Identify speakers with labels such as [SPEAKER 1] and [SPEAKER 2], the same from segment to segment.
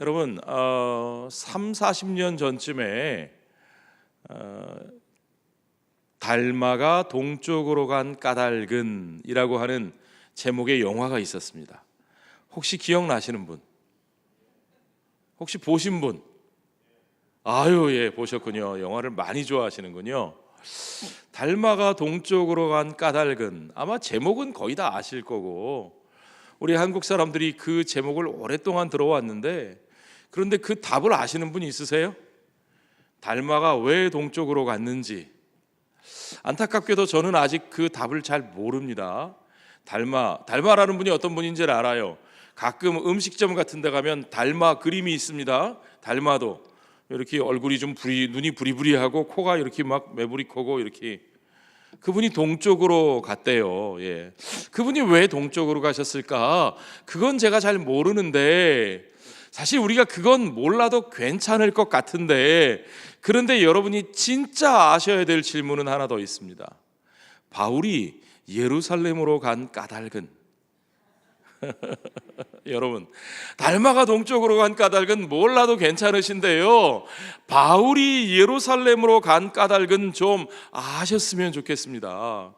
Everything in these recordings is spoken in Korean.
[SPEAKER 1] 여러분 3, 40년 전쯤에 달마가 동쪽으로 간 까닭은이라고 하는 제목의 영화가 있었습니다. 혹시 기억나시는 분? 혹시 보신 분? 아유, 예, 보셨군요. 영화를 많이 좋아하시는군요. 달마가 동쪽으로 간 까닭은, 아마 제목은 거의 다 아실 거고, 우리 한국 사람들이 그 제목을 오랫동안 들어왔는데, 그런데 그 답을 아시는 분 있으세요? 달마가 왜 동쪽으로 갔는지. 안타깝게도 저는 아직 그 답을 잘 모릅니다. 달마라는 분이 어떤 분인지 알아요. 가끔 음식점 같은 데 가면 달마 그림이 있습니다. 달마도 이렇게 얼굴이 좀 눈이 부리부리하고 코가 이렇게 막 매부리 코고, 이렇게. 그분이 동쪽으로 갔대요. 예. 그분이 왜 동쪽으로 가셨을까? 그건 제가 잘 모르는데, 사실 우리가 그건 몰라도 괜찮을 것 같은데, 그런데 여러분이 진짜 아셔야 될 질문은 하나 더 있습니다. 바울이 예루살렘으로 간 까닭은? 여러분, 달마가 동쪽으로 간 까닭은 몰라도 괜찮으신데요, 바울이 예루살렘으로 간 까닭은 좀 아셨으면 좋겠습니다.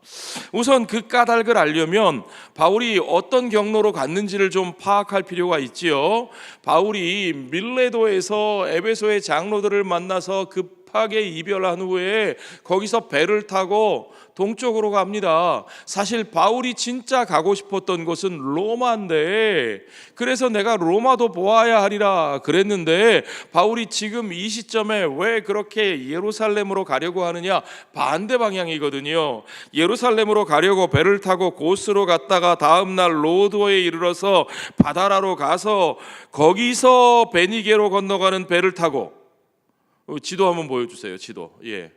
[SPEAKER 1] 우선 그 까닭을 알려면 바울이 어떤 경로로 갔는지를 좀 파악할 필요가 있지요. 바울이 밀레도에서 에베소의 장로들을 만나서 급하게 이별한 후에 거기서 배를 타고 동쪽으로 갑니다. 사실 바울이 진짜 가고 싶었던 곳은 로마인데, 그래서 내가 로마도 보아야 하리라 그랬는데, 바울이 지금 이 시점에 왜 그렇게 예루살렘으로 가려고 하느냐? 반대 방향이거든요. 예루살렘으로 가려고 배를 타고 고스로 갔다가 다음날 로도에 이르러서 바다라로 가서 거기서 베니게로 건너가는 배를 타고, 지도 한번 보여주세요. 지도. 예.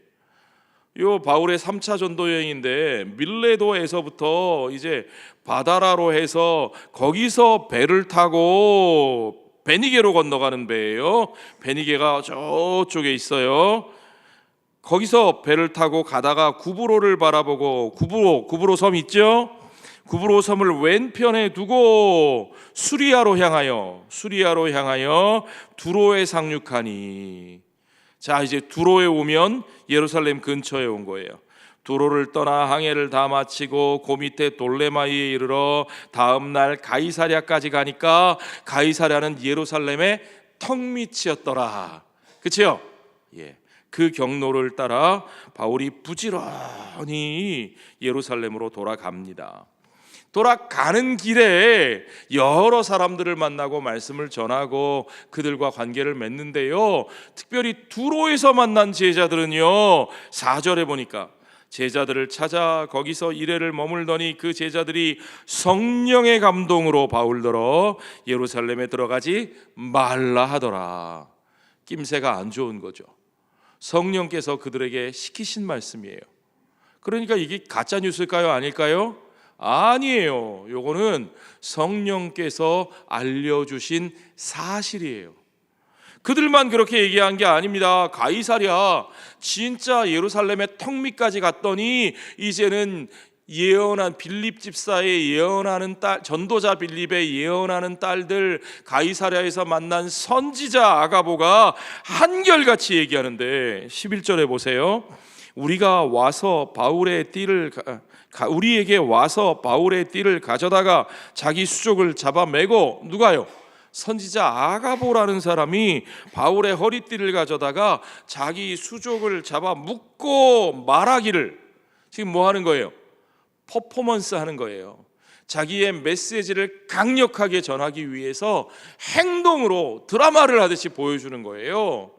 [SPEAKER 1] 요 바울의 3차 전도 여행인데, 밀레도에서부터 이제 바다라로 해서 거기서 배를 타고 베니게로 건너가는 배예요. 베니게가 저쪽에 있어요. 거기서 배를 타고 가다가 구브로를 바라보고, 구브로 섬 있죠? 구브로 섬을 왼편에 두고 수리아로 향하여 두로에 상륙하니. 자, 이제 두로에 오면 예루살렘 근처에 온 거예요. 두로를 떠나 항해를 다 마치고 그 밑에 돌레마이에 이르러 다음 날 가이사랴까지 가니까, 가이사랴는 예루살렘의 턱 밑이었더라. 그렇죠? 예. 그 경로를 따라 바울이 부지런히 예루살렘으로 돌아갑니다. 돌아가는 길에 여러 사람들을 만나고 말씀을 전하고 그들과 관계를 맺는데요, 특별히 두로에서 만난 제자들은요, 4절에 보니까 제자들을 찾아 거기서 이레를 머물더니 그 제자들이 성령의 감동으로 바울더러 예루살렘에 들어가지 말라 하더라. 낌새가 안 좋은 거죠. 성령께서 그들에게 시키신 말씀이에요. 그러니까 이게 가짜 뉴스일까요? 아닐까요? 아니에요. 요거는 성령께서 알려주신 사실이에요. 그들만 그렇게 얘기한 게 아닙니다. 가이사랴, 진짜 예루살렘의 턱 밑까지 갔더니 이제는 예언한 빌립 집사의 예언하는 딸, 전도자 빌립의 예언하는 딸들, 가이사랴에서 만난 선지자 아가보가 한결같이 얘기하는데, 11절에 보세요. 우리에게 와서 바울의 띠를 가져다가 자기 수족을 잡아매고, 누가요? 선지자 아가보라는 사람이 바울의 허리띠를 가져다가 자기 수족을 잡아 묶고 말하기를, 지금 뭐 하는 거예요? 퍼포먼스 하는 거예요. 자기의 메시지를 강력하게 전하기 위해서 행동으로 드라마를 하듯이 보여주는 거예요.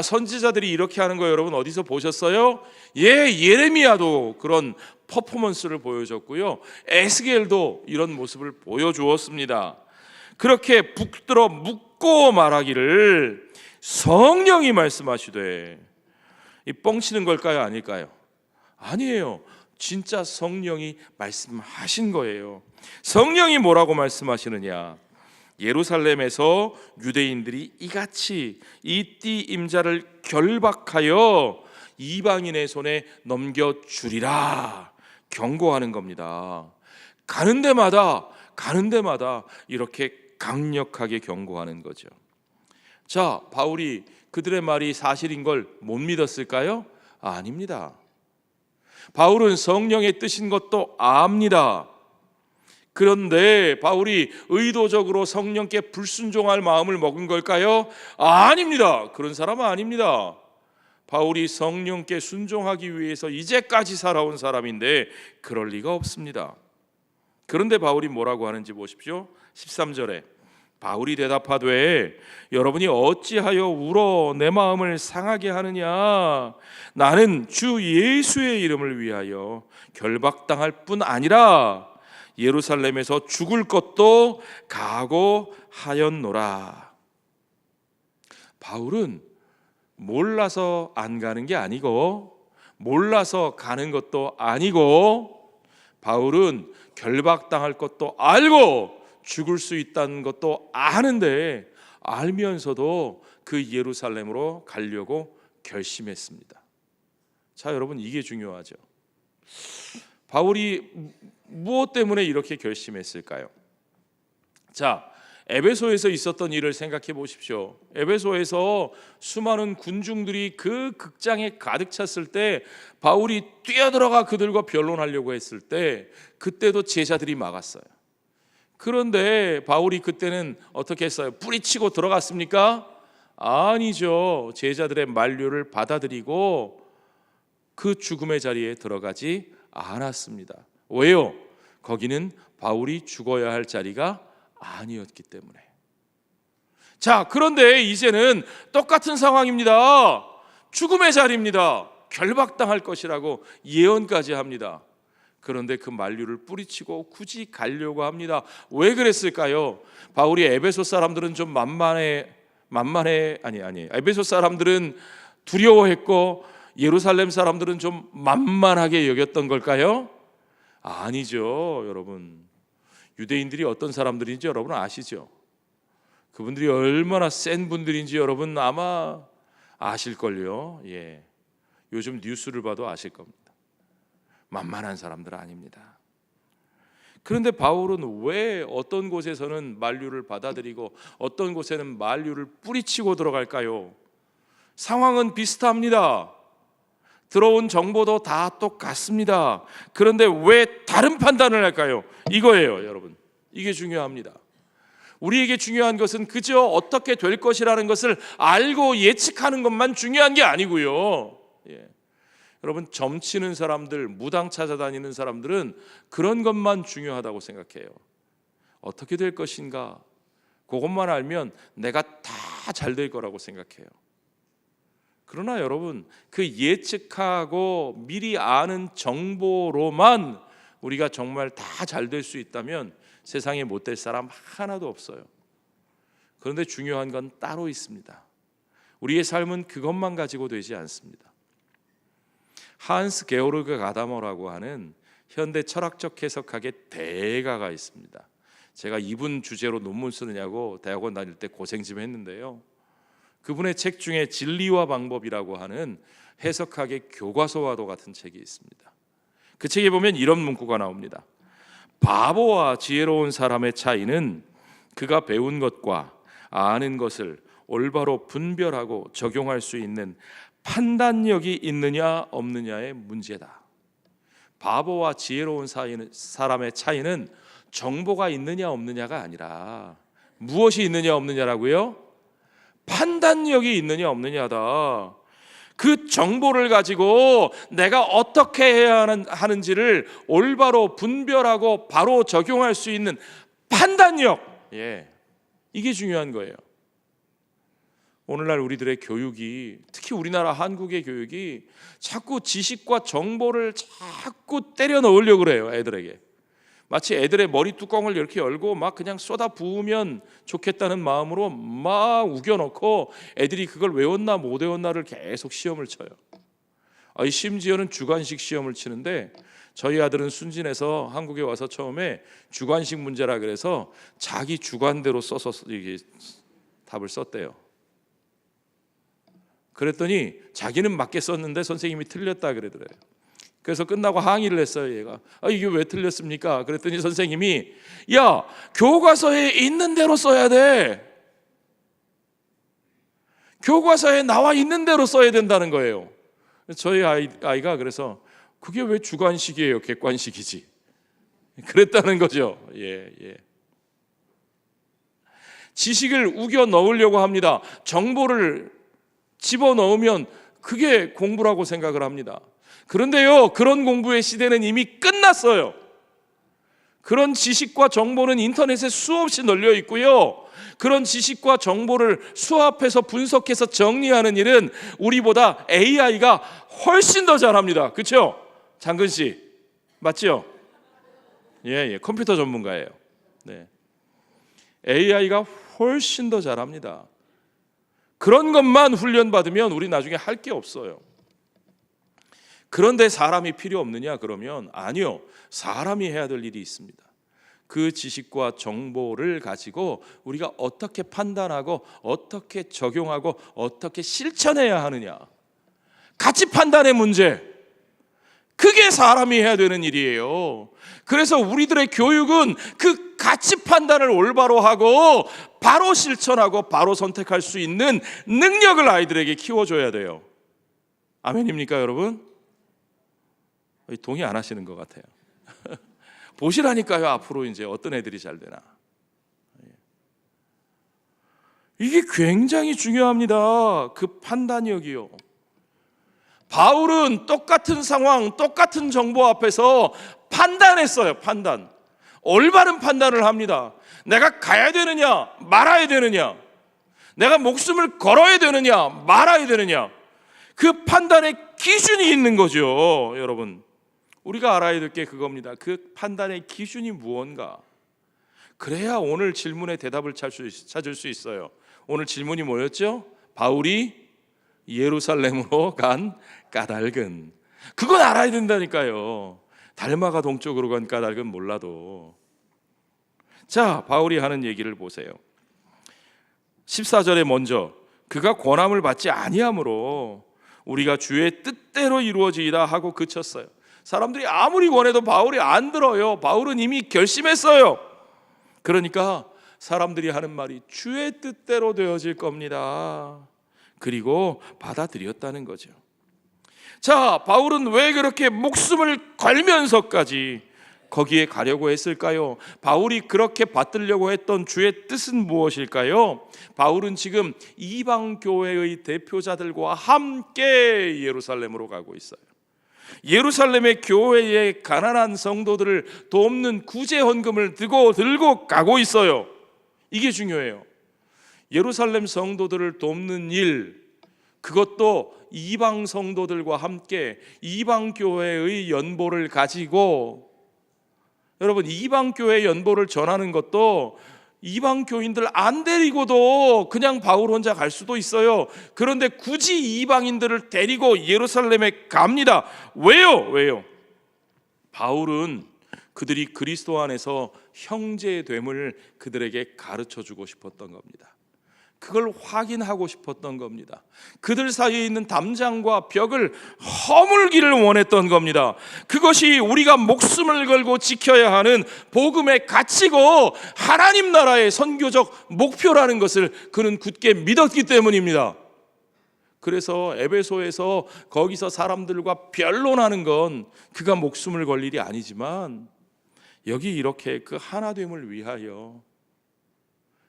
[SPEAKER 1] 선지자들이 이렇게 하는 거 여러분 어디서 보셨어요? 예레미야도 그런 퍼포먼스를 보여줬고요, 에스겔도 이런 모습을 보여주었습니다. 그렇게 붙들어 묶고 말하기를 성령이 말씀하시되, 이 뻥치는 걸까요? 아닐까요? 아니에요. 진짜 성령이 말씀하신 거예요. 성령이 뭐라고 말씀하시느냐? 예루살렘에서 유대인들이 이같이 이 띠 임자를 결박하여 이방인의 손에 넘겨주리라 경고하는 겁니다. 가는 데마다 이렇게 강력하게 경고하는 거죠. 자, 바울이 그들의 말이 사실인 걸 못 믿었을까요? 아닙니다. 바울은 성령의 뜻인 것도 압니다. 그런데 바울이 의도적으로 성령께 불순종할 마음을 먹은 걸까요? 아닙니다. 그런 사람은 아닙니다. 바울이 성령께 순종하기 위해서 이제까지 살아온 사람인데 그럴 리가 없습니다. 그런데 바울이 뭐라고 하는지 보십시오. 13절에 바울이 대답하되 여러분이 어찌하여 울어 내 마음을 상하게 하느냐. 나는 주 예수의 이름을 위하여 결박당할 뿐 아니라 예루살렘에서 죽을 것도 각오하였노라. 바울은 몰라서 안 가는 게 아니고 몰라서 가는 것도 아니고 바울은 결박당할 것도 알고 죽을 수 있다는 것도 아는데 알면서도 그 예루살렘으로 가려고 결심했습니다. 자, 여러분, 이게 중요하죠. 바울이 무엇 때문에 이렇게 결심했을까요? 자, 에베소에서 있었던 일을 생각해 보십시오. 에베소에서 수많은 군중들이 그 극장에 가득 찼을 때 바울이 뛰어들어가 그들과 변론하려고 했을 때 그때도 제자들이 막았어요. 그런데 바울이 그때는 어떻게 했어요? 뿌리치고 들어갔습니까? 아니죠. 제자들의 만류를 받아들이고 그 죽음의 자리에 들어가지 않았습니다. 왜요? 거기는 바울이 죽어야 할 자리가 아니었기 때문에. 자, 그런데 이제는 똑같은 상황입니다. 죽음의 자리입니다. 결박당할 것이라고 예언까지 합니다. 그런데 그 만류를 뿌리치고 굳이 가려고 합니다. 왜 그랬을까요? 바울이 에베소 사람들은 좀 에베소 사람들은 두려워했고 예루살렘 사람들은 좀 만만하게 여겼던 걸까요? 아니죠, 여러분. 유대인들이 어떤 사람들인지 여러분 아시죠? 그분들이 얼마나 센 분들인지 여러분 아마 아실걸요. 예. 요즘 뉴스를 봐도 아실 겁니다. 만만한 사람들 아닙니다. 그런데 바울은 왜 어떤 곳에서는 만류를 받아들이고 어떤 곳에는 만류를 뿌리치고 들어갈까요? 상황은 비슷합니다. 들어온 정보도 다 똑같습니다. 그런데 왜 다른 판단을 할까요? 이거예요, 여러분. 이게 중요합니다. 우리에게 중요한 것은 그저 어떻게 될 것이라는 것을 알고 예측하는 것만 중요한 게 아니고요. 예. 여러분, 점치는 사람들, 무당 찾아다니는 사람들은 그런 것만 중요하다고 생각해요. 어떻게 될 것인가? 그것만 알면 내가 다 잘 될 거라고 생각해요. 그러나 여러분, 그 예측하고 미리 아는 정보로만 우리가 정말 다 잘 될 수 있다면 세상에 못 될 사람 하나도 없어요. 그런데 중요한 건 따로 있습니다. 우리의 삶은 그것만 가지고 되지 않습니다. 한스 게오르그 가다머라고 하는 현대 철학적 해석학의 대가가 있습니다. 제가 이분 주제로 논문 쓰느냐고 대학원 다닐 때 고생 좀 했는데요. 그분의 책 중에 진리와 방법이라고 하는 해석학의 교과서와도 같은 책이 있습니다. 그 책에 보면 이런 문구가 나옵니다. 바보와 지혜로운 사람의 차이는 그가 배운 것과 아는 것을 올바로 분별하고 적용할 수 있는 판단력이 있느냐 없느냐의 문제다. 바보와 지혜로운 사람의 차이는 정보가 있느냐 없느냐가 아니라 무엇이 있느냐 없느냐라고요? 판단력이 있느냐 없느냐다. 그 정보를 가지고 내가 어떻게 해야 하는지를 올바로 분별하고 바로 적용할 수 있는 판단력, 이게 중요한 거예요. 오늘날 우리들의 교육이, 특히 우리나라 한국의 교육이 자꾸 지식과 정보를 자꾸 때려 넣으려고 그래요. 애들에게 마치 애들의 머리 뚜껑을 이렇게 열고 막 그냥 쏟아 부으면 좋겠다는 마음으로 막 우겨넣고 애들이 그걸 외웠나 못 외웠나를 계속 시험을 쳐요. 심지어는 주관식 시험을 치는데 저희 아들은 순진해서 한국에 와서 처음에 주관식 문제라 그래서 자기 주관대로 써서 이게 답을 썼대요. 그랬더니 자기는 맞게 썼는데 선생님이 틀렸다 그러더래요. 그래서 끝나고 항의를 했어요. 얘가 이게 왜 틀렸습니까? 그랬더니 선생님이 야, 교과서에 있는 대로 써야 돼. 교과서에 나와 있는 대로 써야 된다는 거예요. 저희 아이가 그래서 그게 왜 주관식이에요? 객관식이지. 그랬다는 거죠. 예. 지식을 우겨 넣으려고 합니다. 정보를 집어넣으면 그게 공부라고 생각을 합니다. 그런데요, 그런 공부의 시대는 이미 끝났어요. 그런 지식과 정보는 인터넷에 수없이 널려 있고요. 그런 지식과 정보를 수합해서 분석해서 정리하는 일은 우리보다 AI가 훨씬 더 잘합니다. 그렇죠? 장근 씨 맞죠? 예, 컴퓨터 전문가예요. 네. AI가 훨씬 더 잘합니다. 그런 것만 훈련받으면 우리 나중에 할 게 없어요. 그런데 사람이 필요 없느냐 그러면 아니요. 사람이 해야 될 일이 있습니다. 그 지식과 정보를 가지고 우리가 어떻게 판단하고 어떻게 적용하고 어떻게 실천해야 하느냐. 가치 판단의 문제. 그게 사람이 해야 되는 일이에요. 그래서 우리들의 교육은 그 가치 판단을 올바로 하고 바로 실천하고 바로 선택할 수 있는 능력을 아이들에게 키워줘야 돼요. 아멘입니까 여러분? 동의 안 하시는 것 같아요. 보시라니까요. 앞으로 이제 어떤 애들이 잘 되나. 이게 굉장히 중요합니다. 그 판단력이요. 바울은 똑같은 상황, 똑같은 정보 앞에서 판단했어요. 판단. 올바른 판단을 합니다. 내가 가야 되느냐, 말아야 되느냐, 내가 목숨을 걸어야 되느냐, 말아야 되느냐. 그 판단의 기준이 있는 거죠, 여러분. 우리가 알아야 될 게 그겁니다. 그 판단의 기준이 무언가. 그래야 오늘 질문의 대답을 찾을 수 있어요. 오늘 질문이 뭐였죠? 바울이 예루살렘으로 간 까닭은. 그건 알아야 된다니까요. 달마가 동쪽으로 간 까닭은 몰라도. 자, 바울이 하는 얘기를 보세요. 14절에 먼저 그가 권함을 받지 아니하므로 우리가 주의 뜻대로 이루어지이다 하고 그쳤어요. 사람들이 아무리 권해도 바울이 안 들어요. 바울은 이미 결심했어요. 그러니까 사람들이 하는 말이 주의 뜻대로 되어질 겁니다. 그리고 받아들였다는 거죠. 자, 바울은 왜 그렇게 목숨을 걸면서까지 거기에 가려고 했을까요? 바울이 그렇게 받들려고 했던 주의 뜻은 무엇일까요? 바울은 지금 이방 교회의 대표자들과 함께 예루살렘으로 가고 있어요. 예루살렘의 교회의 가난한 성도들을 돕는 구제 헌금을 들고 가고 있어요. 이게 중요해요. 예루살렘 성도들을 돕는 일, 그것도 이방 성도들과 함께 이방 교회의 연보를 가지고, 여러분 이방 교회 연보를 전하는 것도 이방 교인들 안 데리고도 그냥 바울 혼자 갈 수도 있어요. 그런데 굳이 이방인들을 데리고 예루살렘에 갑니다. 왜요? 바울은 그들이 그리스도 안에서 형제됨을 그들에게 가르쳐주고 싶었던 겁니다. 그걸 확인하고 싶었던 겁니다. 그들 사이에 있는 담장과 벽을 허물기를 원했던 겁니다. 그것이 우리가 목숨을 걸고 지켜야 하는 복음의 가치고 하나님 나라의 선교적 목표라는 것을 그는 굳게 믿었기 때문입니다. 그래서 에베소에서 거기서 사람들과 변론하는 건 그가 목숨을 걸 일이 아니지만, 여기 이렇게 그 하나됨을 위하여,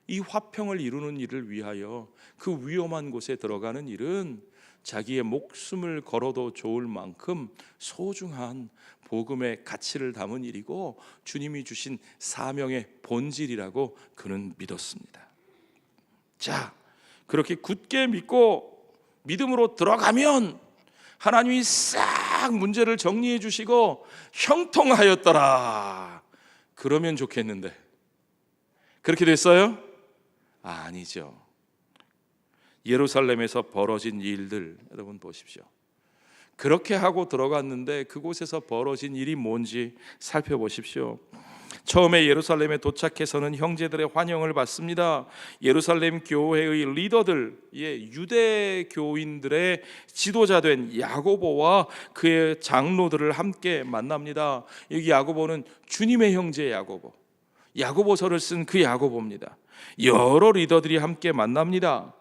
[SPEAKER 1] 이 화평을 이루는 일을 위하여 그 위험한 곳에 들어가는 일은 자기의 목숨을 걸어도 좋을 만큼 소중한 복음의 가치를 담은 일이고 주님이 주신 사명의 본질이라고 그는 믿었습니다. 자, 그렇게 굳게 믿고 믿음으로 들어가면 하나님이 싹 문제를 정리해 주시고 형통하였더라 그러면 좋겠는데, 그렇게 됐어요? 아니죠. 예루살렘에서 벌어진 일들 여러분 보십시오. 그렇게 하고 들어갔는데 그곳에서 벌어진 일이 뭔지 살펴보십시오. 처음에 예루살렘에 도착해서는 형제들의 환영을 받습니다. 예루살렘 교회의 리더들, 유대 교인들의 지도자된 야고보와 그의 장로들을 함께 만납니다. 여기 야고보는 주님의 형제 야고보, 야고보서를 쓴 그 야고보입니다. 여러 리더들이 함께 만납니다.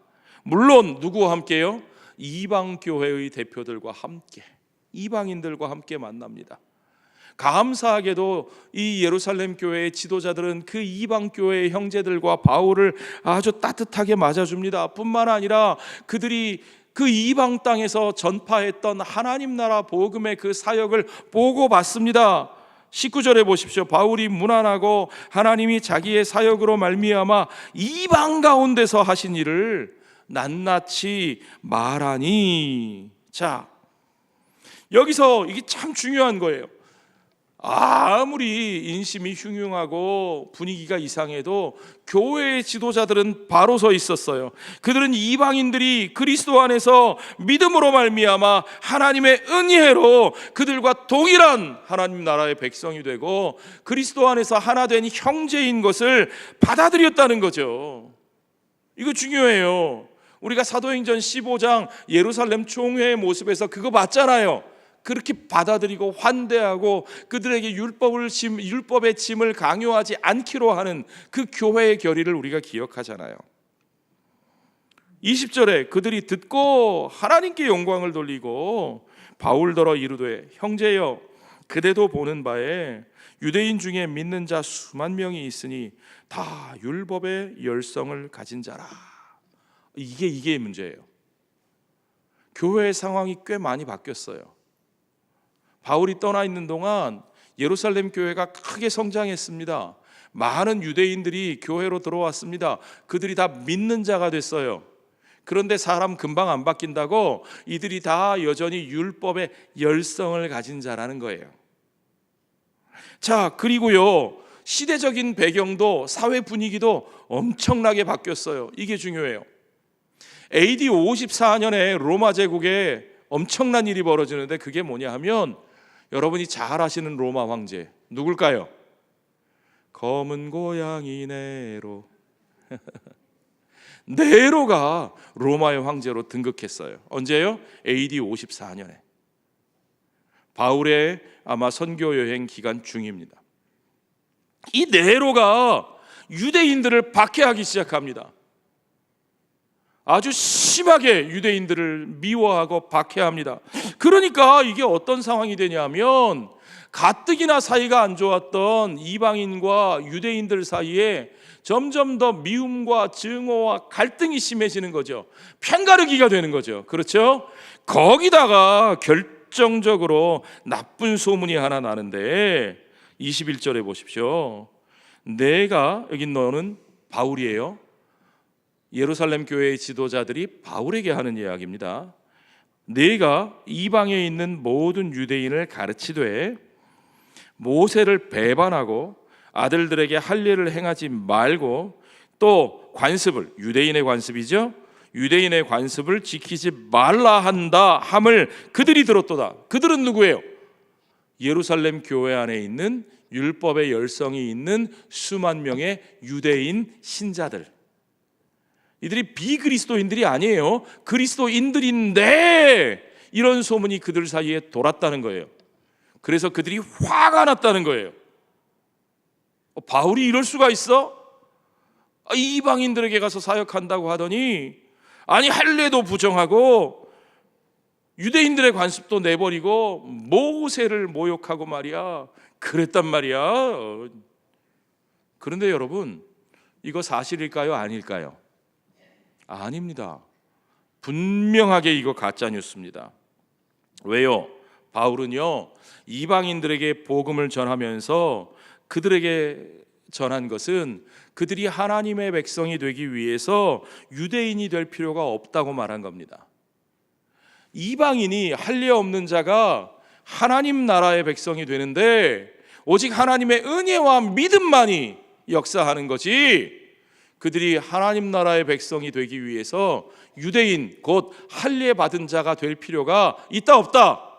[SPEAKER 1] 물론 누구와 함께요? 이방 교회의 대표들과 함께, 이방인들과 함께 만납니다. 감사하게도 이 예루살렘 교회의 지도자들은 그 이방 교회의 형제들과 바울을 아주 따뜻하게 맞아줍니다. 뿐만 아니라 그들이 그 이방 땅에서 전파했던 하나님 나라 복음의 그 사역을 보고 받습니다. 19절에 보십시오. 바울이 문안하고 하나님이 자기의 사역으로 말미암아 이방 가운데서 하신 일을 낱낱이 말하니. 자, 여기서 이게 참 중요한 거예요. 아무리 인심이 흉흉하고 분위기가 이상해도 교회의 지도자들은 바로 서 있었어요. 그들은 이방인들이 그리스도 안에서 믿음으로 말미암아 하나님의 은혜로 그들과 동일한 하나님 나라의 백성이 되고 그리스도 안에서 하나 된 형제인 것을 받아들였다는 거죠. 이거 중요해요. 우리가 사도행전 15장 예루살렘 총회의 모습에서 그거 봤잖아요. 그렇게 받아들이고 환대하고 그들에게 율법의 짐을 강요하지 않기로 하는 그 교회의 결의를 우리가 기억하잖아요. 20절에 그들이 듣고 하나님께 영광을 돌리고 바울더러 이르되 형제여 그대도 보는 바에 유대인 중에 믿는 자 수만 명이 있으니 다 율법의 열성을 가진 자라. 이게 문제예요. 교회의 상황이 꽤 많이 바뀌었어요. 바울이 떠나 있는 동안 예루살렘 교회가 크게 성장했습니다. 많은 유대인들이 교회로 들어왔습니다. 그들이 다 믿는 자가 됐어요. 그런데 사람 금방 안 바뀐다고 이들이 다 여전히 율법의 열성을 가진 자라는 거예요. 자, 그리고요, 시대적인 배경도 사회 분위기도 엄청나게 바뀌었어요. 이게 중요해요. AD 54년에 로마 제국에 엄청난 일이 벌어지는데 그게 뭐냐 하면 여러분이 잘 아시는 로마 황제 누굴까요? 검은 고양이 네로. 네로가 로마의 황제로 등극했어요. 언제요? AD 54년에. 바울의 아마 선교 여행 기간 중입니다. 이 네로가 유대인들을 박해하기 시작합니다. 아주 심하게 유대인들을 미워하고 박해합니다. 그러니까 이게 어떤 상황이 되냐면 가뜩이나 사이가 안 좋았던 이방인과 유대인들 사이에 점점 더 미움과 증오와 갈등이 심해지는 거죠. 편가르기가 되는 거죠. 그렇죠? 거기다가 결정적으로 나쁜 소문이 하나 나는데 21절에 보십시오. 내가, 여기 너는 바울이에요. 예루살렘 교회의 지도자들이 바울에게 하는 이야기입니다. 네가 이방에 있는 모든 유대인을 가르치되 모세를 배반하고 아들들에게 할례를 행하지 말고 또 관습을, 유대인의 관습이죠, 유대인의 관습을 지키지 말라 한다 함을 그들이 들었도다. 그들은 누구예요? 예루살렘 교회 안에 있는 율법의 열성이 있는 수만 명의 유대인 신자들. 이들이 비그리스도인들이 아니에요. 그리스도인들인데 이런 소문이 그들 사이에 돌았다는 거예요. 그래서 그들이 화가 났다는 거예요. 바울이 이럴 수가 있어? 이방인들에게 가서 사역한다고 하더니 아니 할례도 부정하고 유대인들의 관습도 내버리고 모세를 모욕하고 말이야. 그랬단 말이야. 그런데 여러분, 이거 사실일까요? 아닐까요? 아닙니다. 분명하게 이거 가짜 뉴스입니다. 왜요? 바울은요, 이방인들에게 복음을 전하면서 그들에게 전한 것은 그들이 하나님의 백성이 되기 위해서 유대인이 될 필요가 없다고 말한 겁니다. 이방인이 할례 없는 자가 하나님 나라의 백성이 되는데 오직 하나님의 은혜와 믿음만이 역사하는 거지, 그들이 하나님 나라의 백성이 되기 위해서 유대인 곧 할례 받은 자가 될 필요가 있다 없다?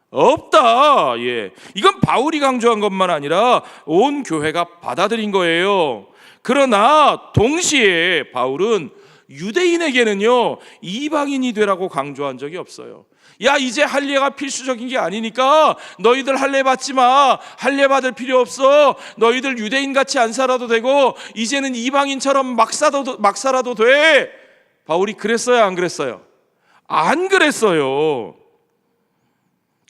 [SPEAKER 1] 없다. 예. 이건 바울이 강조한 것만 아니라 온 교회가 받아들인 거예요. 그러나 동시에 바울은 유대인에게는요, 이방인이 되라고 강조한 적이 없어요. 야, 이제 할례가 필수적인 게 아니니까 너희들 할례 받지 마. 할례 받을 필요 없어. 너희들 유대인 같이 안 살아도 되고 이제는 이방인처럼 막 살아도 돼. 바울이 그랬어요, 안 그랬어요? 안 그랬어요.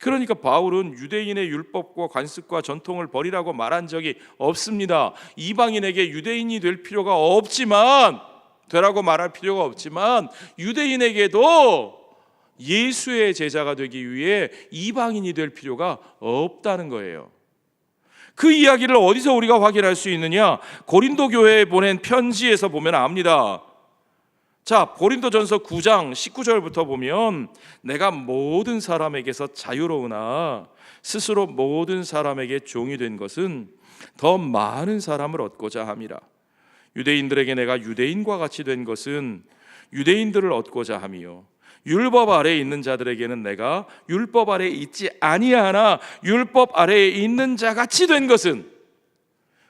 [SPEAKER 1] 그러니까 바울은 유대인의 율법과 관습과 전통을 버리라고 말한 적이 없습니다. 이방인에게 유대인이 될 필요가 없지만, 되라고 말할 필요가 없지만, 유대인에게도 예수의 제자가 되기 위해 이방인이 될 필요가 없다는 거예요. 그 이야기를 어디서 우리가 확인할 수 있느냐? 고린도 교회에 보낸 편지에서 보면 압니다. 자, 고린도전서 9장 19절부터 보면 내가 모든 사람에게서 자유로우나 스스로 모든 사람에게 종이 된 것은 더 많은 사람을 얻고자 함이라. 유대인들에게 내가 유대인과 같이 된 것은 유대인들을 얻고자 함이요, 율법 아래에 있는 자들에게는 내가 율법 아래에 있지 아니하나 율법 아래에 있는 자 같이 된 것은,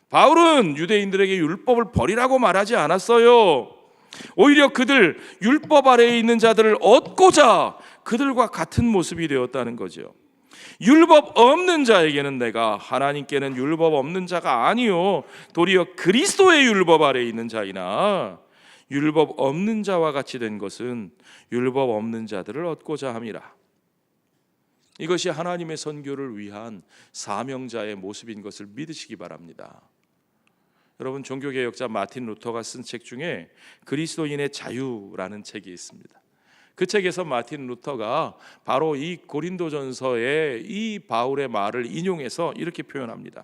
[SPEAKER 1] 바울은 유대인들에게 율법을 버리라고 말하지 않았어요. 오히려 그들 율법 아래에 있는 자들을 얻고자 그들과 같은 모습이 되었다는 거죠. 율법 없는 자에게는 내가 하나님께는 율법 없는 자가 아니요 도리어 그리스도의 율법 아래에 있는 자이나 율법 없는 자와 같이 된 것은 율법 없는 자들을 얻고자 함이라. 이것이 하나님의 선교를 위한 사명자의 모습인 것을 믿으시기 바랍니다. 여러분, 종교개혁자 마틴 루터가 쓴 책 중에 그리스도인의 자유라는 책이 있습니다. 그 책에서 마틴 루터가 바로 이 고린도전서의 이 바울의 말을 인용해서 이렇게 표현합니다.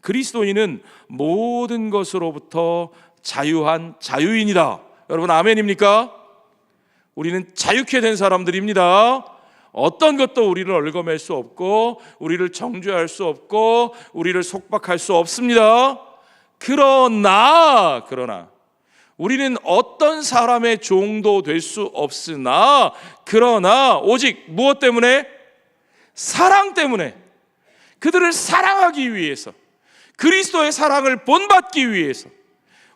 [SPEAKER 1] 그리스도인은 모든 것으로부터 자유한 자유인이다. 여러분, 아멘입니까? 우리는 자유케 된 사람들입니다. 어떤 것도 우리를 얽어맬 수 없고 우리를 정죄할 수 없고 우리를 속박할 수 없습니다. 그러나 우리는 어떤 사람의 종도 될 수 없으나, 그러나 오직 무엇 때문에? 사랑 때문에, 그들을 사랑하기 위해서, 그리스도의 사랑을 본받기 위해서,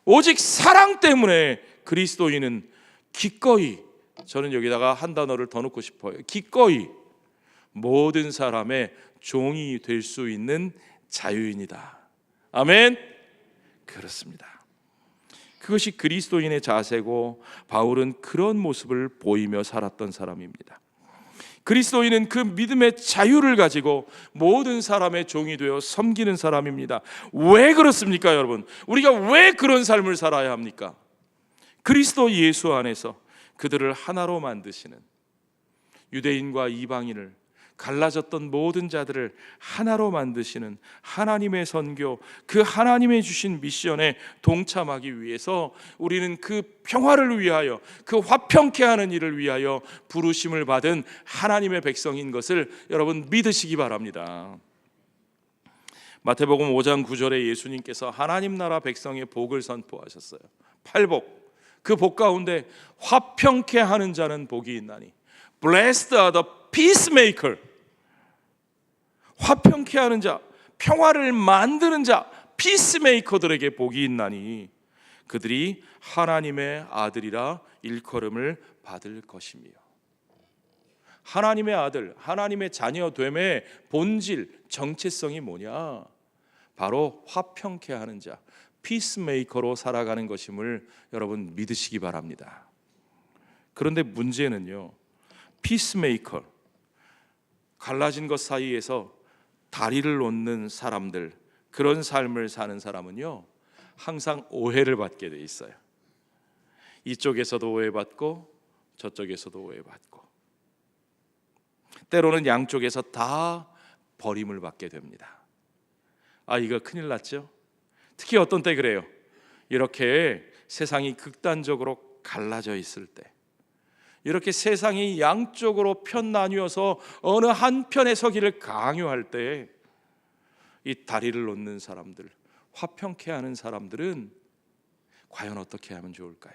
[SPEAKER 1] 오직 사랑 때문에 그리스도인은 기꺼이, 저는 여기다가 한 단어를 더 넣고 싶어요. 기꺼이 모든 사람의 종이 될 수 있는 자유인이다. 아멘. 그렇습니다. 그것이 그리스도인의 자세고 바울은 그런 모습을 보이며 살았던 사람입니다. 그리스도인은 그 믿음의 자유를 가지고 모든 사람의 종이 되어 섬기는 사람입니다. 왜 그렇습니까, 여러분? 우리가 왜 그런 삶을 살아야 합니까? 그리스도 예수 안에서 그들을 하나로 만드시는, 유대인과 이방인을, 갈라졌던 모든 자들을 하나로 만드시는 하나님의 선교, 그 하나님의 주신 미션에 동참하기 위해서 우리는 그 평화를 위하여, 그 화평케 하는 일을 위하여 부르심을 받은 하나님의 백성인 것을 여러분 믿으시기 바랍니다. 마태복음 5장 9절에 예수님께서 하나님 나라 백성의 복을 선포하셨어요. 8복. 그 복 가운데 화평케 하는 자는 복이 있나니, Blessed are the peacemaker. 화평케 하는 자, 평화를 만드는 자, 피스메이커들에게 복이 있나니 그들이 하나님의 아들이라 일컬음을 받을 것이며. 하나님의 아들, 하나님의 자녀됨의 본질, 정체성이 뭐냐? 바로 화평케 하는 자, 피스메이커로 살아가는 것임을 여러분 믿으시기 바랍니다. 그런데 문제는요, 피스메이커, 갈라진 것 사이에서 다리를 놓는 사람들, 그런 삶을 사는 사람은요 항상 오해를 받게 돼 있어요. 이쪽에서도 오해받고 저쪽에서도 오해받고, 때로는 양쪽에서 다 버림을 받게 됩니다. 아, 이거 큰일 났죠? 특히 어떤 때 그래요. 이렇게 세상이 극단적으로 갈라져 있을 때, 이렇게 세상이 양쪽으로 편 나뉘어서 어느 한편에 서기를 강요할 때, 이 다리를 놓는 사람들, 화평케 하는 사람들은 과연 어떻게 하면 좋을까요?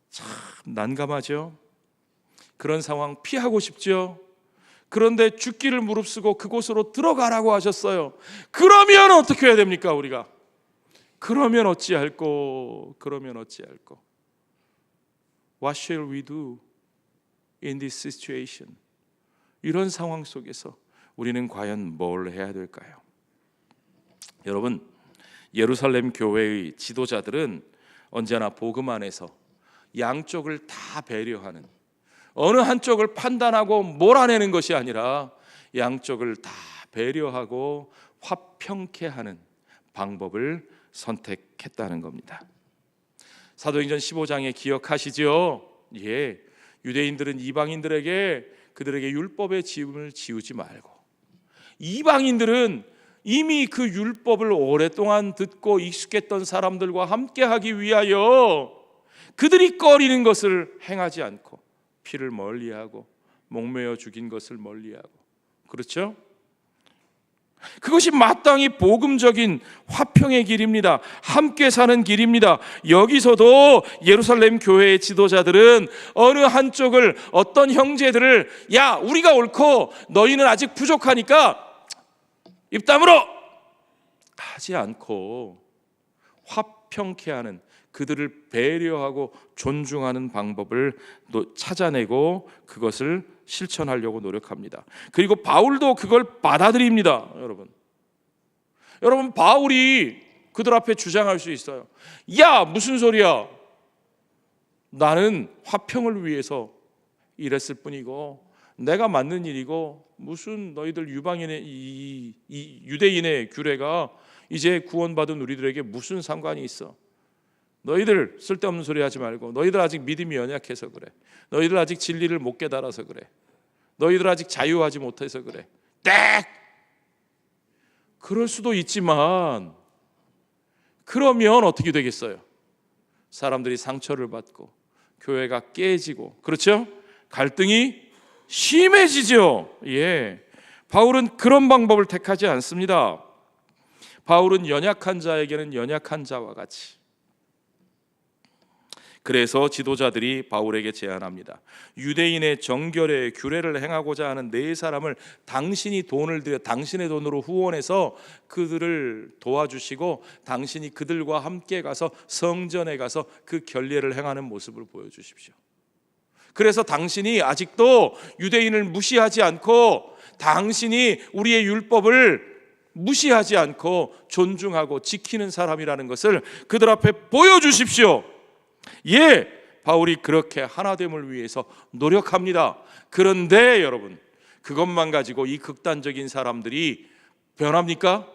[SPEAKER 1] 참 난감하죠. 그런 상황 피하고 싶죠. 그런데 죽기를 무릅쓰고 그곳으로 들어가라고 하셨어요. 그러면 어떻게 해야 됩니까, 우리가? 그러면 어찌할꼬? What shall we do in this situation? 이런 상황 속에서 우리는 과연 뭘 해야 될까요? 여러분, 예루살렘 교회의 지도자들은 언제나 복음 안에서 양쪽을 다 배려하는, 어느 한쪽을 판단하고 몰아내는 것이 아니라 양쪽을 다 배려하고 화평케 하는 방법을 선택했다는 겁니다. 사도행전 15장에 기억하시죠? 예, 유대인들은 이방인들에게 그들에게 율법의 짐을 지우지 말고, 이방인들은 이미 그 율법을 오랫동안 듣고 익숙했던 사람들과 함께하기 위하여 그들이 꺼리는 것을 행하지 않고 피를 멀리하고 목매어 죽인 것을 멀리하고, 그렇죠? 그것이 마땅히 복음적인 화평의 길입니다. 함께 사는 길입니다. 여기서도 예루살렘 교회의 지도자들은 어느 한쪽을, 어떤 형제들을 야, 우리가 옳고 너희는 아직 부족하니까 입 다물어 하지 않고 화평케 하는, 그들을 배려하고 존중하는 방법을 또 찾아내고 그것을 실천하려고 노력합니다. 그리고 바울도 그걸 받아들입니다. 여러분 바울이 그들 앞에 주장할 수 있어요. 야, 무슨 소리야, 나는 화평을 위해서 일했을 뿐이고 내가 맞는 일이고 무슨 너희들 유방인의 이 유대인의 규례가 이제 구원받은 우리들에게 무슨 상관이 있어. 너희들 쓸데없는 소리 하지 말고, 너희들 아직 믿음이 연약해서 그래, 너희들 아직 진리를 못 깨달아서 그래, 너희들 아직 자유하지 못해서 그래. 땡! 그럴 수도 있지만 그러면 어떻게 되겠어요? 사람들이 상처를 받고 교회가 깨지고, 그렇죠? 갈등이 심해지죠. 예, 바울은 그런 방법을 택하지 않습니다. 바울은 연약한 자에게는 연약한 자와 같이, 그래서 지도자들이 바울에게 제안합니다. 유대인의 정결의 규례를 행하고자 하는 네 사람을 당신이 돈을 들여 당신의 돈으로 후원해서 그들을 도와주시고 당신이 그들과 함께 가서 성전에 가서 그 결례를 행하는 모습을 보여주십시오. 그래서 당신이 아직도 유대인을 무시하지 않고, 당신이 우리의 율법을 무시하지 않고 존중하고 지키는 사람이라는 것을 그들 앞에 보여주십시오. 예, 바울이 그렇게 하나됨을 위해서 노력합니다. 그런데 여러분, 그것만 가지고 이 극단적인 사람들이 변합니까?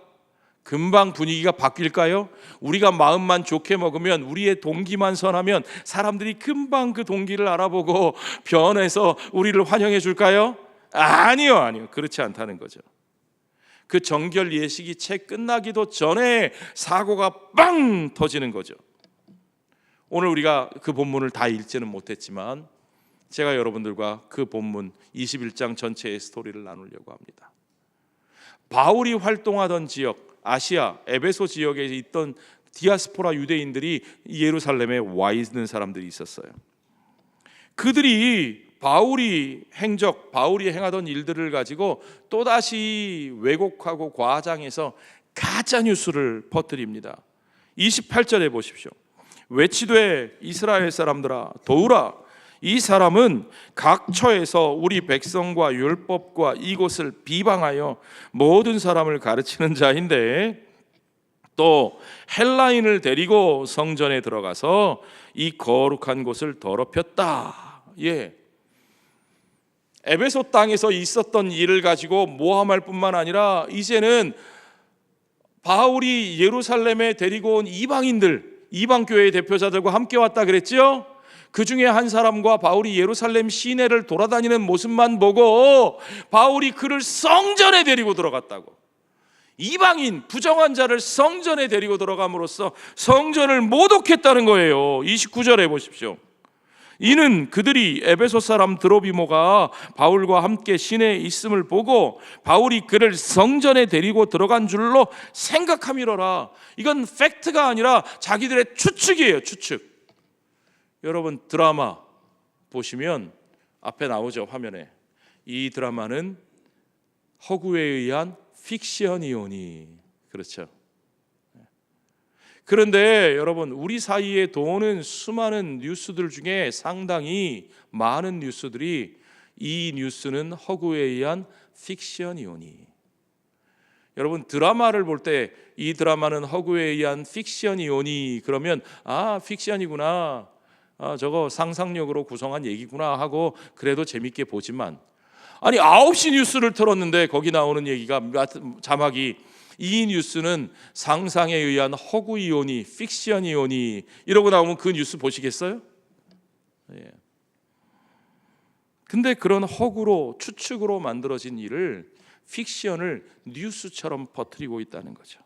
[SPEAKER 1] 금방 분위기가 바뀔까요? 우리가 마음만 좋게 먹으면, 우리의 동기만 선하면 사람들이 금방 그 동기를 알아보고 변해서 우리를 환영해 줄까요? 아니요. 그렇지 않다는 거죠. 그 정결 예식이 채 끝나기도 전에 사고가 빵 터지는 거죠. 오늘 우리가 그 본문을 다 읽지는 못했지만 제가 여러분들과 그 본문 21장 전체의 스토리를 나누려고 합니다. 바울이 활동하던 지역, 아시아 에베소 지역에 있던 디아스포라 유대인들이 예루살렘에 와 있는 사람들이 있었어요. 그들이 바울이 행하던 일들을 가지고 또다시 왜곡하고 과장해서 가짜 뉴스를 퍼뜨립니다. 28절에 보십시오. 외치되 이스라엘 사람들아 도우라, 이 사람은 각 처에서 우리 백성과 율법과 이곳을 비방하여 모든 사람을 가르치는 자인데, 또 헬라인을 데리고 성전에 들어가서 이 거룩한 곳을 더럽혔다. 예, 에베소 땅에서 있었던 일을 가지고 모함할 뿐만 아니라 이제는 바울이 예루살렘에 데리고 온 이방교회의 대표자들과 함께 왔다 그랬죠? 그 중에 한 사람과 바울이 예루살렘 시내를 돌아다니는 모습만 보고 바울이 그를 성전에 데리고 들어갔다고. 이방인 부정한 자를 성전에 데리고 들어감으로써 성전을 모독했다는 거예요. 29절에 보십시오. 이는 그들이 에베소 사람 드로비모가 바울과 함께 시내에 있음을 보고 바울이 그를 성전에 데리고 들어간 줄로 생각함이로라. 이건 팩트가 아니라 자기들의 추측이에요. 추측. 여러분 드라마 보시면 앞에 나오죠, 화면에. 이 드라마는 허구에 의한 픽션이오니, 그렇죠. 그런데 여러분, 우리 사이에 도는 수많은 뉴스들 중에 상당히 많은 뉴스들이 이 뉴스는 허구에 의한 픽션이오니. 여러분 드라마를 볼 때 이 드라마는 허구에 의한 픽션이오니 그러면 아 픽션이구나, 저거 상상력으로 구성한 얘기구나 하고 그래도 재밌게 보지만, 아니 9시 뉴스를 틀었는데 거기 나오는 얘기가 자막이 이 뉴스는 상상에 의한 허구 이론이 픽션 이론이 이러고 나오면 그 뉴스 보시겠어요? 예. 근데 그런 허구로 추측으로 만들어진 일을 픽션을 뉴스처럼 퍼뜨리고 있다는 거죠.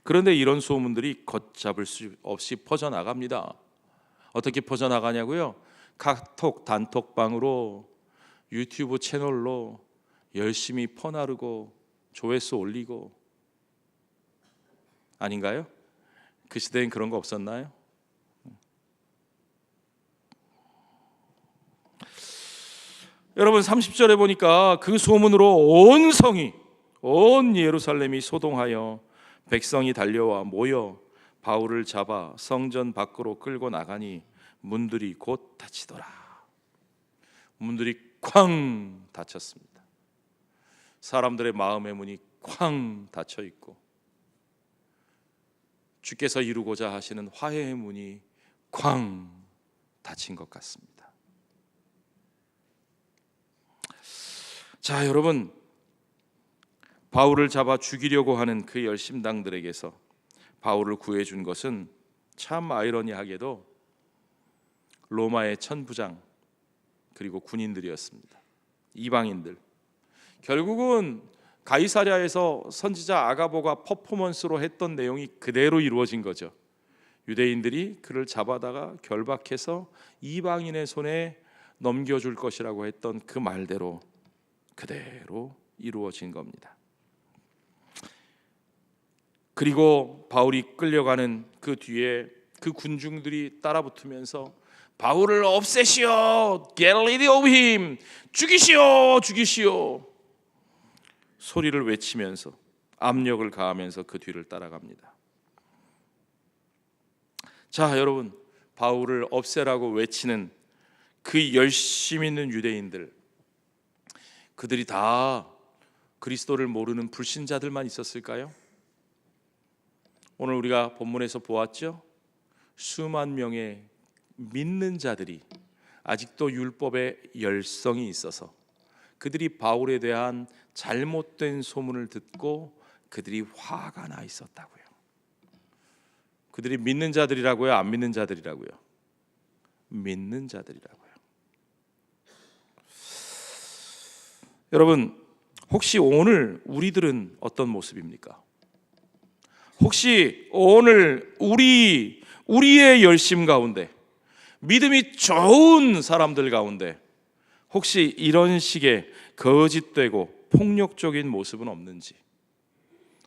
[SPEAKER 1] 그런데 이런 소문들이 걷잡을 수 없이 퍼져나갑니다. 어떻게 퍼져나가냐고요? 카톡 단톡방으로, 유튜브 채널로 열심히 퍼나르고 조회수 올리고, 아닌가요? 그 시대엔 그런 거 없었나요? 여러분 30절에 보니까 그 소문으로 온 성이, 온 예루살렘이 소동하여 백성이 달려와 모여 바울을 잡아 성전 밖으로 끌고 나가니 문들이 곧 닫히더라. 문들이 쾅 닫혔습니다. 사람들의 마음의 문이 쾅 닫혀 있고 주께서 이루고자 하시는 화해의 문이 쾅 닫힌 것 같습니다. 자, 여러분, 바울을 잡아 죽이려고 하는 그 열심당들에게서 바울을 구해준 것은 참 아이러니하게도 로마의 천부장 그리고 군인들이었습니다. 이방인들. 결국은 가이사랴에서 선지자 아가보가 퍼포먼스로 했던 내용이 그대로 이루어진 거죠. 유대인들이 그를 잡아다가 결박해서 이방인의 손에 넘겨줄 것이라고 했던 그 말대로 그대로 이루어진 겁니다. 그리고 바울이 끌려가는 그 뒤에 그 군중들이 따라붙으면서 바울을 없애시오, get rid of him, 죽이시오, 죽이시오 소리를 외치면서 압력을 가하면서 그 뒤를 따라갑니다. 자, 여러분, 바울을 없애라고 외치는 그 열심 있는 유대인들, 그들이 다 그리스도를 모르는 불신자들만 있었을까요? 오늘 우리가 본문에서 보았죠? 수만 명의 믿는 자들이 아직도 율법의 열성이 있어서 그들이 바울에 대한 잘못된 소문을 듣고 그들이 화가 나 있었다고요. 그들이 믿는 자들이라고요? 안 믿는 자들이라고요? 믿는 자들이라고요. 여러분, 혹시 오늘 우리들은 어떤 모습입니까? 혹시 오늘 우리의 열심 가운데, 믿음이 좋은 사람들 가운데 혹시 이런 식의 거짓되고 폭력적인 모습은 없는지,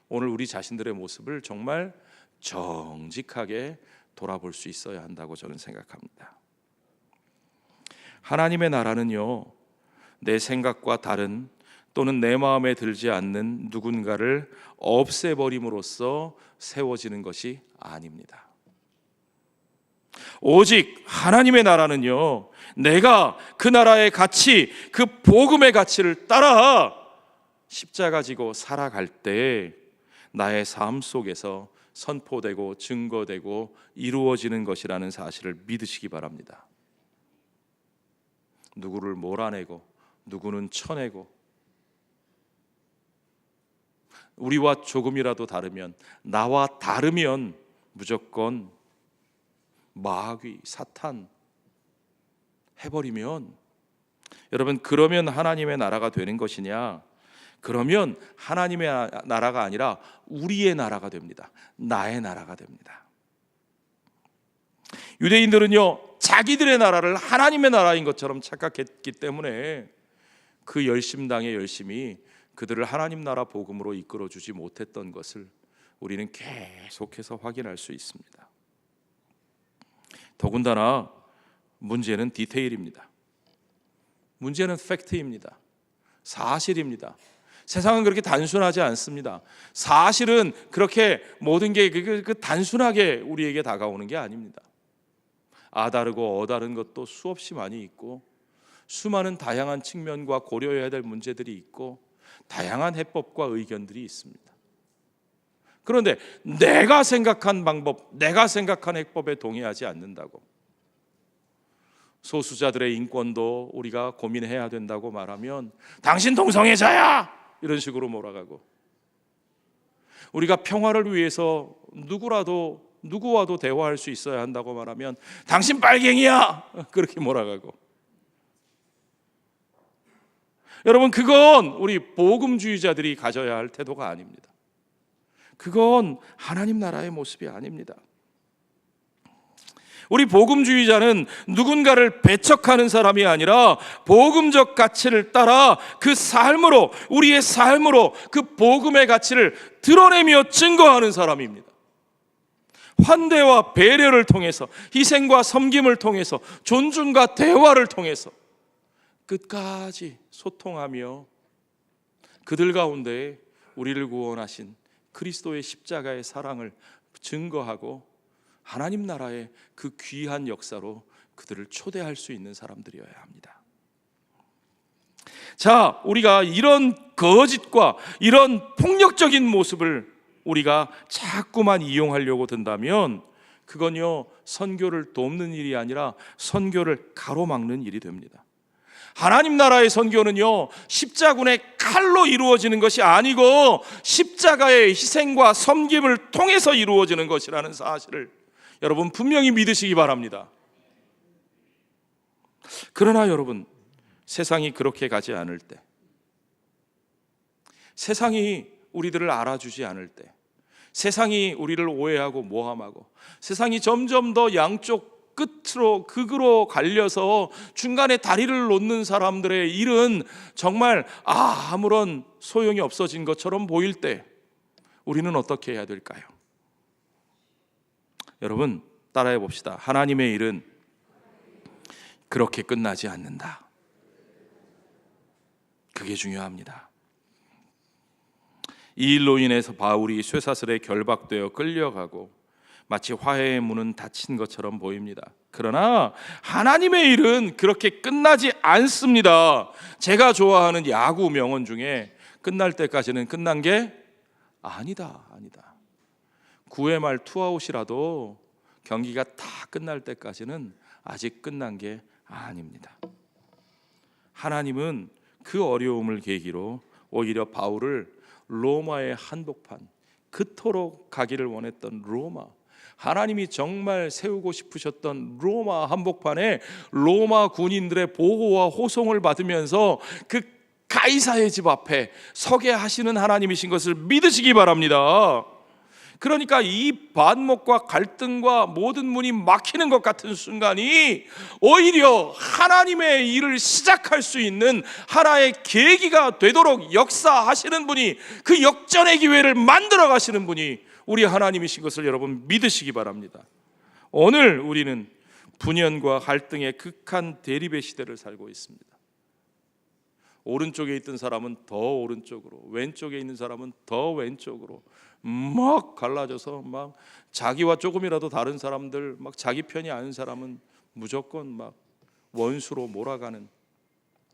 [SPEAKER 1] 오늘 우리 자신들의 모습을 정말 정직하게 돌아볼 수 있어야 한다고 저는 생각합니다. 하나님의 나라는요, 내 생각과 다른 또는 내 마음에 들지 않는 누군가를 없애버림으로써 세워지는 것이 아닙니다. 오직 하나님의 나라는요, 내가 그 나라의 가치, 그 복음의 가치를 따라 십자가 지고 살아갈 때 나의 삶 속에서 선포되고 증거되고 이루어지는 것이라는 사실을 믿으시기 바랍니다. 누구를 몰아내고 누구는 쳐내고 우리와 조금이라도 다르면, 나와 다르면 무조건 마귀, 사탄 해버리면, 여러분, 그러면 하나님의 나라가 되는 것이냐? 그러면 하나님의 나라가 아니라 우리의 나라가 됩니다. 나의 나라가 됩니다. 유대인들은요, 자기들의 나라를 하나님의 나라인 것처럼 착각했기 때문에 그 열심당의 열심이 그들을 하나님 나라 복음으로 이끌어주지 못했던 것을 우리는 계속해서 확인할 수 있습니다. 더군다나 문제는 디테일입니다. 문제는 팩트입니다. 사실입니다. 세상은 그렇게 단순하지 않습니다. 사실은 그렇게 모든 게 단순하게 우리에게 다가오는 게 아닙니다. 아다르고 어다른 것도 수없이 많이 있고, 수많은 다양한 측면과 고려해야 될 문제들이 있고, 다양한 해법과 의견들이 있습니다. 그런데 내가 생각한 방법, 내가 생각한 해법에 동의하지 않는다고, 소수자들의 인권도 우리가 고민해야 된다고 말하면 당신 동성애자야! 이런 식으로 몰아가고, 우리가 평화를 위해서 누구와도 대화할 수 있어야 한다고 말하면 당신 빨갱이야! 그렇게 몰아가고. 여러분, 그건 우리 복음주의자들이 가져야 할 태도가 아닙니다. 그건 하나님 나라의 모습이 아닙니다. 우리 복음주의자는 누군가를 배척하는 사람이 아니라 복음적 가치를 따라 그 삶으로, 우리의 삶으로 그 복음의 가치를 드러내며 증거하는 사람입니다. 환대와 배려를 통해서, 희생과 섬김을 통해서, 존중과 대화를 통해서 끝까지 소통하며 그들 가운데 우리를 구원하신 그리스도의 십자가의 사랑을 증거하고 하나님 나라의 그 귀한 역사로 그들을 초대할 수 있는 사람들이어야 합니다. 자, 우리가 이런 거짓과 이런 폭력적인 모습을 우리가 자꾸만 이용하려고 든다면 그건요, 선교를 돕는 일이 아니라 선교를 가로막는 일이 됩니다. 하나님 나라의 선교는요, 십자군의 칼로 이루어지는 것이 아니고 십자가의 희생과 섬김을 통해서 이루어지는 것이라는 사실을 여러분 분명히 믿으시기 바랍니다. 그러나 여러분, 세상이 그렇게 가지 않을 때, 세상이 우리들을 알아주지 않을 때, 세상이 우리를 오해하고 모함하고, 세상이 점점 더 양쪽 극으로 갈려서 중간에 다리를 놓는 사람들의 일은 정말 아무런 소용이 없어진 것처럼 보일 때 우리는 어떻게 해야 될까요? 여러분, 따라해 봅시다. 하나님의 일은 그렇게 끝나지 않는다. 그게 중요합니다. 이 일로 인해서 바울이 쇠사슬에 결박되어 끌려가고 마치 화해의 문은 닫힌 것처럼 보입니다. 그러나 하나님의 일은 그렇게 끝나지 않습니다. 제가 좋아하는 야구 명언 중에 끝날 때까지는 끝난 게 아니다. 9회 말 투아웃이라도 경기가 다 끝날 때까지는 아직 끝난 게 아닙니다. 하나님은 그 어려움을 계기로 오히려 바울을 로마의 한복판, 그토록 가기를 원했던 로마, 하나님이 정말 세우고 싶으셨던 로마 한복판에 로마 군인들의 보호와 호송을 받으면서 그 가이사의 집 앞에 서게 하시는 하나님이신 것을 믿으시기 바랍니다. 그러니까 이 반목과 갈등과 모든 문이 막히는 것 같은 순간이 오히려 하나님의 일을 시작할 수 있는 하나의 계기가 되도록 역사하시는 분이, 그 역전의 기회를 만들어 가시는 분이 우리 하나님이신 것을 여러분 믿으시기 바랍니다. 오늘 우리는 분연과 갈등의 극한 대립의 시대를 살고 있습니다. 오른쪽에 있던 사람은 더 오른쪽으로, 왼쪽에 있는 사람은 더 왼쪽으로 막 갈라져서 막 자기와 조금이라도 다른 사람들, 막 자기 편이 아닌 사람은 무조건 막 원수로 몰아가는,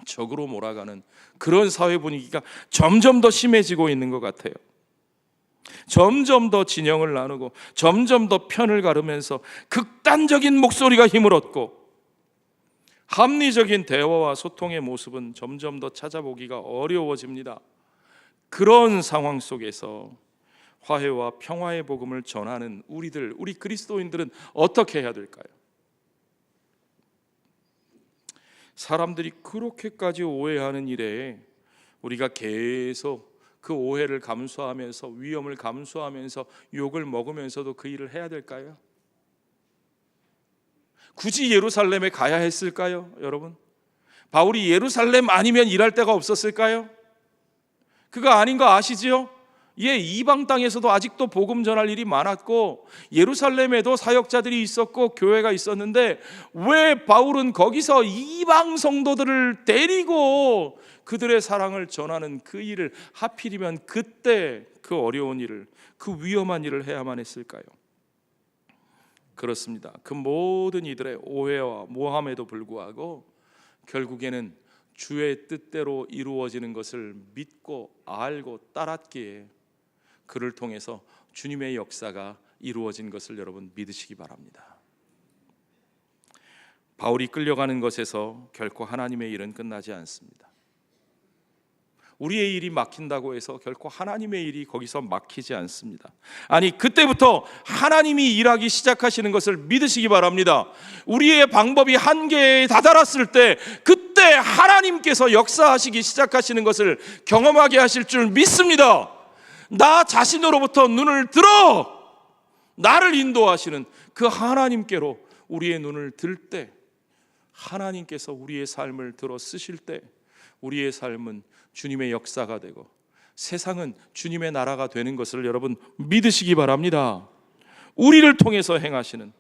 [SPEAKER 1] 적으로 몰아가는 그런 사회 분위기가 점점 더 심해지고 있는 것 같아요. 점점 더 진영을 나누고 점점 더 편을 가르면서 극단적인 목소리가 힘을 얻고 합리적인 대화와 소통의 모습은 점점 더 찾아보기가 어려워집니다. 그런 상황 속에서 화해와 평화의 복음을 전하는 우리 그리스도인들은 어떻게 해야 될까요? 사람들이 그렇게까지 오해하는 일에 우리가 계속 그 오해를 감수하면서, 위험을 감수하면서, 욕을 먹으면서도 그 일을 해야 될까요? 굳이 예루살렘에 가야 했을까요, 여러분? 바울이 예루살렘 아니면 일할 데가 없었을까요? 그거 아닌 거 아시지요? 이방 땅에서도 아직도 복음 전할 일이 많았고 예루살렘에도 사역자들이 있었고 교회가 있었는데 왜 바울은 거기서 이방 성도들을 데리고 그들의 사랑을 전하는 그 일을 하필이면 그때 그 어려운 일을, 그 위험한 일을 해야만 했을까요? 그렇습니다. 그 모든 이들의 오해와 모함에도 불구하고 결국에는 주의 뜻대로 이루어지는 것을 믿고 알고 따랐기에 그를 통해서 주님의 역사가 이루어진 것을 여러분 믿으시기 바랍니다. 바울이 끌려가는 것에서 결코 하나님의 일은 끝나지 않습니다. 우리의 일이 막힌다고 해서 결코 하나님의 일이 거기서 막히지 않습니다. 아니, 그때부터 하나님이 일하기 시작하시는 것을 믿으시기 바랍니다. 우리의 방법이 한계에 다다랐을 때 그때 하나님께서 역사하시기 시작하시는 것을 경험하게 하실 줄 믿습니다. 나 자신으로부터 눈을 들어 나를 인도하시는 그 하나님께로 우리의 눈을 들 때, 하나님께서 우리의 삶을 들어 쓰실 때 우리의 삶은 주님의 역사가 되고 세상은 주님의 나라가 되는 것을 여러분 믿으시기 바랍니다. 우리를 통해서 행하시는,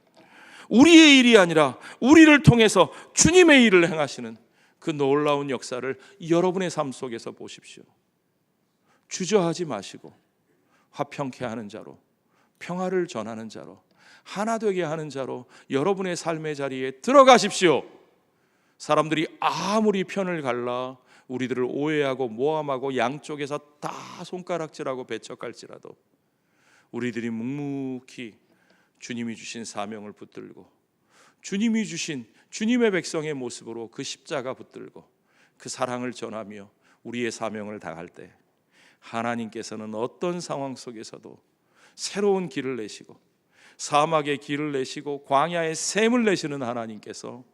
[SPEAKER 1] 우리의 일이 아니라 우리를 통해서 주님의 일을 행하시는 그 놀라운 역사를 여러분의 삶 속에서 보십시오. 주저하지 마시고 화평케 하는 자로, 평화를 전하는 자로, 하나 되게 하는 자로 여러분의 삶의 자리에 들어가십시오. 사람들이 아무리 편을 갈라 우리들을 오해하고 모함하고 양쪽에서 다 손가락질하고 배척할지라도 우리들이 묵묵히 주님이 주신 사명을 붙들고 주님이 주신 주님의 백성의 모습으로 그 십자가 붙들고 그 사랑을 전하며 우리의 사명을 다할 때 하나님께서는 어떤 상황 속에서도 새로운 길을 내시고 사막의 길을 내시고 광야의 샘을 내시는 하나님께서,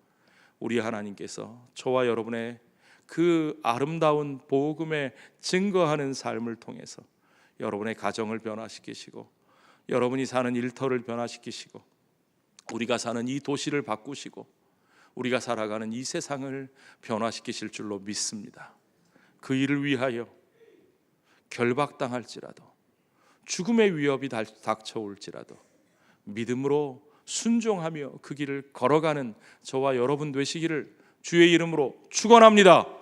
[SPEAKER 1] 우리 하나님께서 저와 여러분의 그 아름다운 복음에 증거하는 삶을 통해서 여러분의 가정을 변화시키시고 여러분이 사는 일터를 변화시키시고 우리가 사는 이 도시를 바꾸시고 우리가 살아가는 이 세상을 변화시키실 줄로 믿습니다. 그 일을 위하여 결박당할지라도 죽음의 위협이 닥쳐올지라도 믿음으로 순종하며 그 길을 걸어가는 저와 여러분 되시기를 주의 이름으로 축원합니다.